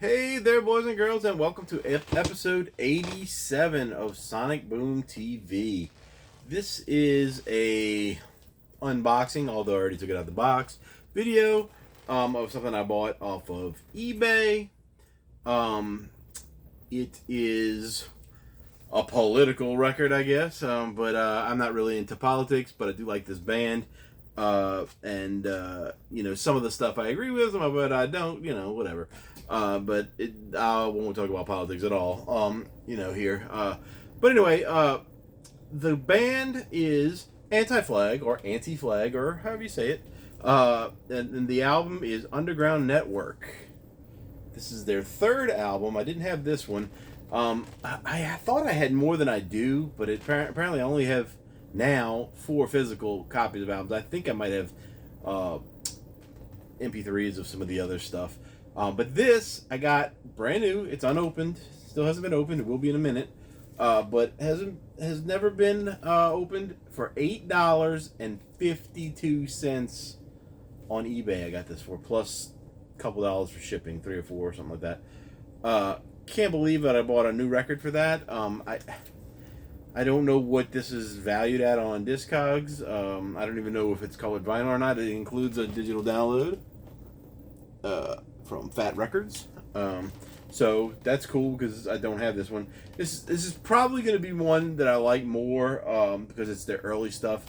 Hey there, boys and girls, and welcome to episode 87 of Sonic Boom TV. This is a unboxing, although I already took it out of the box, video of something I bought off of eBay. Um, it is a political record, I guess, but I'm not really into politics, but I do like this band. Some of the stuff I agree with, but I don't, whatever. I won't talk about politics at all, here. But anyway, the band is Anti-Flag, or Anti-Flag, or however you say it. And the album is Underground Network. This is their third album. I didn't have this one. I thought I had more than I do, but apparently I only have now 4 physical copies of albums. I think I might have MP3s of some of the other stuff. But this I got brand new. It's unopened. Still hasn't been opened. It will be in a minute. But has never been opened for $8.52 on eBay. I got this for, plus a couple dollars for shipping, 3 or 4 or something like that. Can't believe that I bought a new record for that. I don't know what this is valued at on Discogs. I don't even know if it's colored vinyl or not. It includes a digital download from Fat Records. So that's cool because I don't have this one. This is probably going to be one that I like more because it's their early stuff.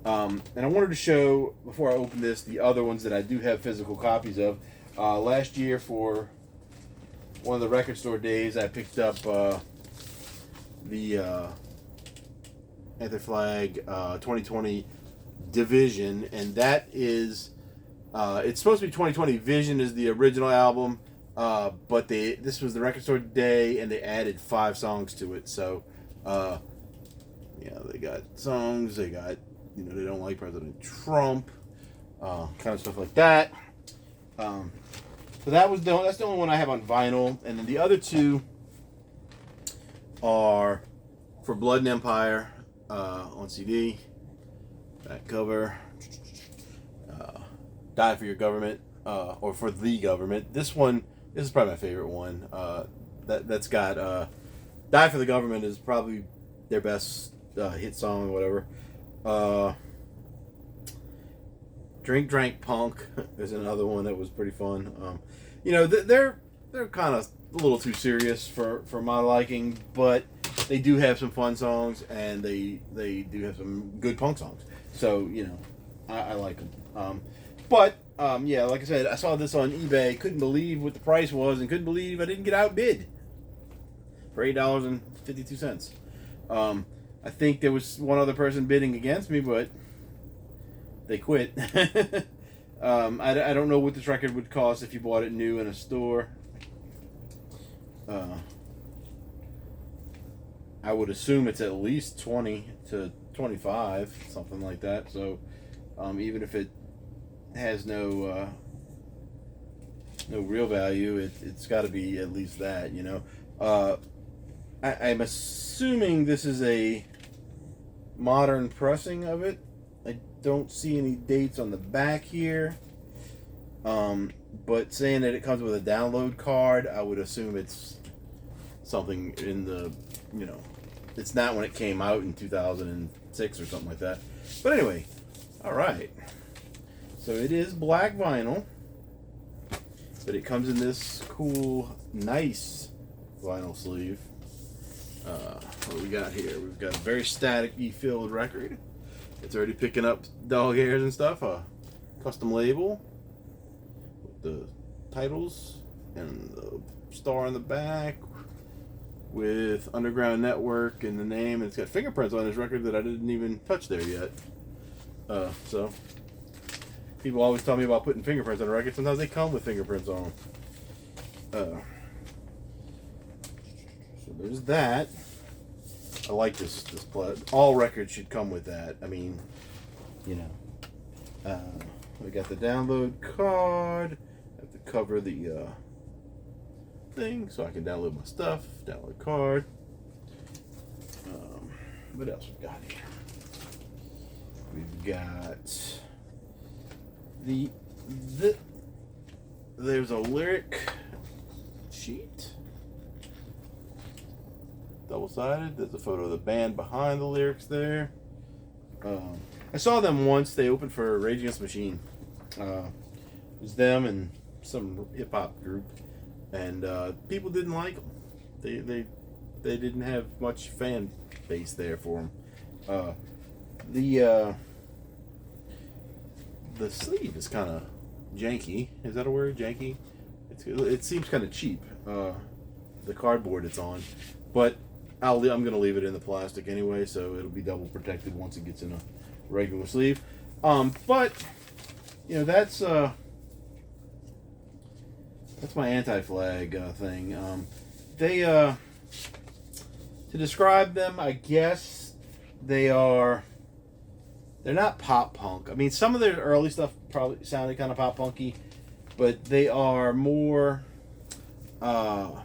And I wanted to show, before I open this, the other ones that I do have physical copies of. Last year, for one of the record store days, I picked up the Anti-Flag 2020 Division, and that is it's supposed to be 2020 Vision is the original album, but this was the record store day, and they added 5 songs to it. So they got songs, they got they don't like President Trump, kind of stuff like that. So that's the only one I have on vinyl, and then the other 2 are for Blood and Empire on CD. Back cover. Die for Your Government, or For the Government. This is probably my favorite one. That's got Die for the Government is probably their best hit song or whatever. Drink Drank Punk is another one that was pretty fun. They're kind of a little too serious for my liking, but they do have some fun songs, and they do have some good punk songs. So I like them. But like I said, I saw this on eBay. Couldn't believe what the price was, and couldn't believe I didn't get outbid for $8.52. I think there was one other person bidding against me, but they quit. I don't know what this record would cost if you bought it new in a store. I would assume it's at least 20 to 25, something like that. So even if it has no real value, it's got to be at least that. I'm assuming this is a modern pressing of it. I don't see any dates on the back here, but saying that it comes with a download card, I would assume it's something in the it's not when it came out in 2006 or something like that. But anyway, all right. So it is black vinyl, but it comes in this cool, nice vinyl sleeve. What we got here? We've got a very static-y filled record. It's already picking up dog hairs and stuff. A custom label with the titles and the star on the back with Underground Network and the name. And it's got fingerprints on this record that I didn't even touch there yet. So people always tell me about putting fingerprints on a record. Sometimes they come with fingerprints on them. So there's that. I like this all records should come with that. I mean, we got the download card. I have to cover the thing so I can download my stuff. Download card. What else we got here? We've got there's a lyric sheet. Double-sided. There's a photo of the band behind the lyrics there. I saw them once. They opened for Rage Against the Machine. It was them and some hip-hop group. And people didn't like them. They didn't have much fan base there for them. The sleeve is kind of janky. Is that a word? Janky? It seems kind of cheap. The cardboard it's on, but I'm going to leave it in the plastic anyway, so it'll be double protected once it gets in a regular sleeve. But you know, that's my anti-flag thing. They to describe them, I guess they're not pop punk. I mean, some of their early stuff probably sounded kind of pop punky, but they are more kind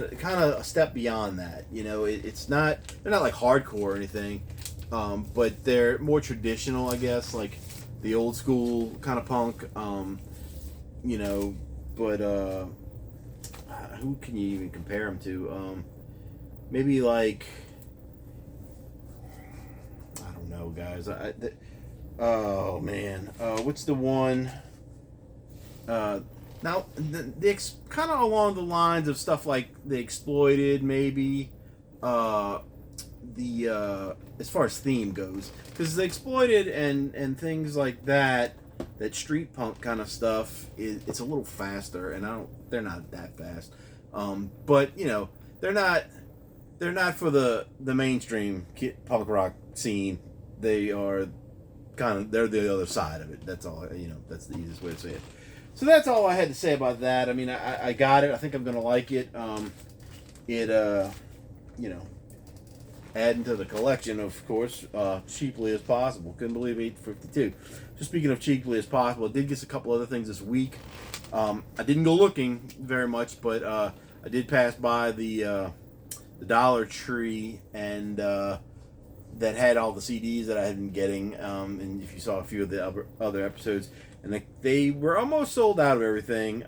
of a step beyond that. You know, they're not like hardcore or anything, but they're more traditional, I guess, like the old school kind of punk. You know, but who can you even compare them to? Maybe like, I don't know, guys. Oh man, what's the one? Now, the kind of along the lines of stuff like The Exploited, maybe. As far as theme goes, because The Exploited and things like that street punk kind of stuff it's a little faster, and they're not that fast. But you know, they're not for the mainstream punk rock scene. They're the other side of it. That's all. You know, that's the easiest way to say it. So that's all I had to say about that. I mean, I got it. I think I'm gonna like it. You know, adding to the collection, of course, cheaply as possible. Couldn't believe $8.52. Just speaking of cheaply as possible, I did get a couple other things this week. I didn't go looking very much, but I did pass by the Dollar Tree, and that had all the CDs that I had been getting. And if you saw a few of the other episodes, and they were almost sold out of everything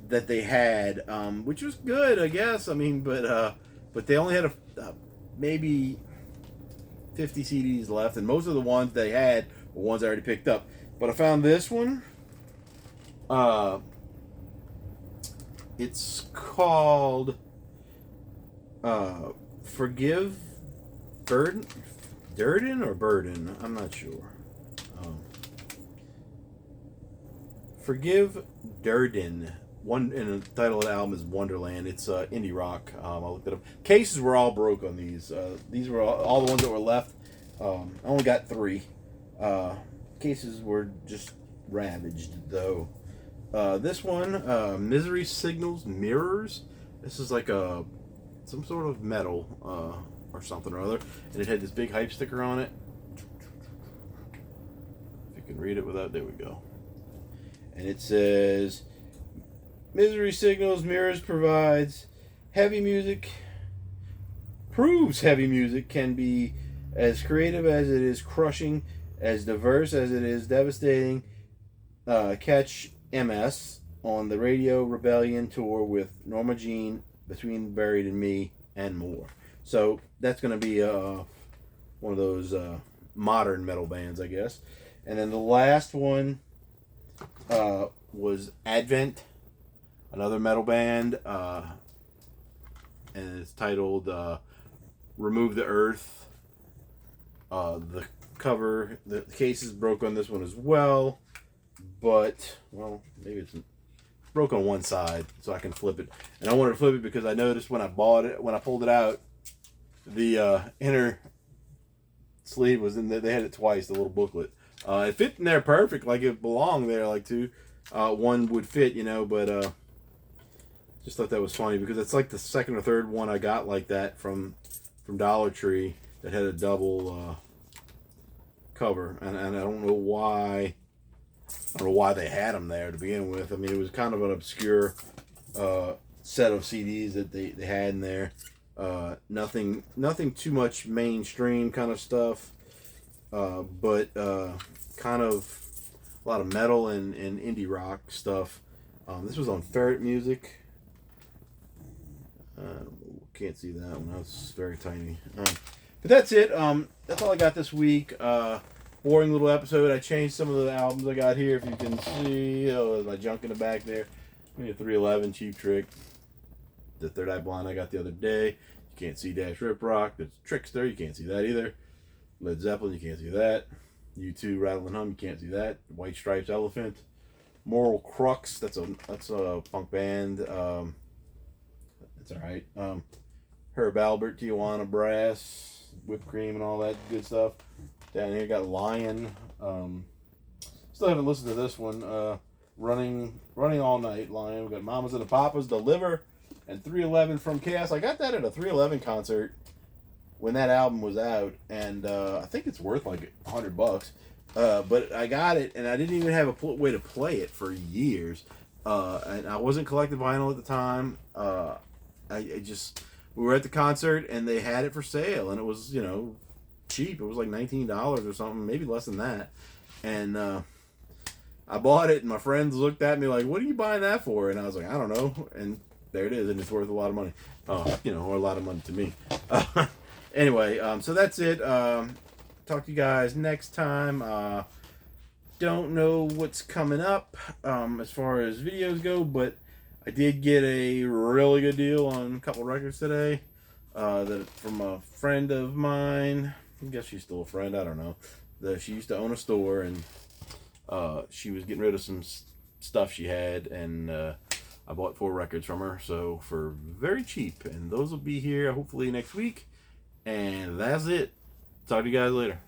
that they had, which was good, I guess. I mean, but they only had maybe 50 CDs left, and most of the ones they had were ones I already picked up. But I found this one. It's called Forgive Durden or Burden. I'm not sure. Forgive Durden. And the title of the album is Wonderland. It's indie rock. I looked it up. Cases were all broke on these. These were all the ones that were left. I only got 3. Cases were just ravaged, though. This one, Misery Signals Mirrors. This is like some sort of metal or something or other, and it had this big hype sticker on it. If you can read it without, there we go. And it says, Misery Signals Mirrors provides heavy music, proves heavy music can be as creative as it is crushing, as diverse as it is devastating. Catch MS on the Radio Rebellion tour with Norma Jean, Between Buried and Me, and more. So that's going to be one of those modern metal bands, I guess. And then the last one was Advent, another metal band, and it's titled Remove the Earth. The cover, the case is broke on this one as well, but, well, maybe it's broke on one side, so I can flip it. And I wanted to flip it because I noticed when I pulled it out, the inner sleeve was in there. They had it twice, the little booklet. It fit in there perfect, like it belonged there, like two. One would fit, you know, but just thought that was funny because it's like the second or third one I got like that from Dollar Tree that had a double cover, and I don't know why. I don't know why they had them there to begin with. I mean, it was kind of an obscure set of CDs that they had in there. Nothing too much mainstream kind of stuff, but kind of a lot of metal and indie rock stuff. This was on Ferret Music. Can't see that one. That was very tiny. But that's it. That's all I got this week. Boring little episode. I changed some of the albums I got here. If you can see, my junk in the back there. Maybe a 311 Cheap Trick. The Third Eye Blind I got the other day. You can't see Dash Rip Rock. There's Trickster. You can't see that either. Led Zeppelin. You can't see that. U2 Rattle and Hum. You can't see that. White Stripes Elephant. Moral Crux. That's a punk band. It's all right. Herb Albert, Tijuana Brass, Whipped Cream, and all that good stuff. Down here got Lion. Still haven't listened to this one. Running All Night, Lion. We got Mamas and the Papas, Deliver, and 311 from Chaos. I got that at a 311 concert when that album was out, and I think it's worth like $100. But I got it, and I didn't even have a way to play it for years. And I wasn't collecting vinyl at the time. We were at the concert and they had it for sale, and it was, cheap. It was like $19 or something, maybe less than that. And I bought it, and my friends looked at me like, "What are you buying that for?" And I was like, "I don't know." And there it is, and it's worth a lot of money. Or a lot of money to me. Anyway, so that's it. Talk to you guys next time. Don't know what's coming up as far as videos go, but I did get a really good deal on a couple records today. From a friend of mine. I guess she's still a friend. I don't know. She used to own a store, and she was getting rid of some stuff she had, and I bought 4 records from her, so for very cheap. And those will be here hopefully next week. And that's it. Talk to you guys later.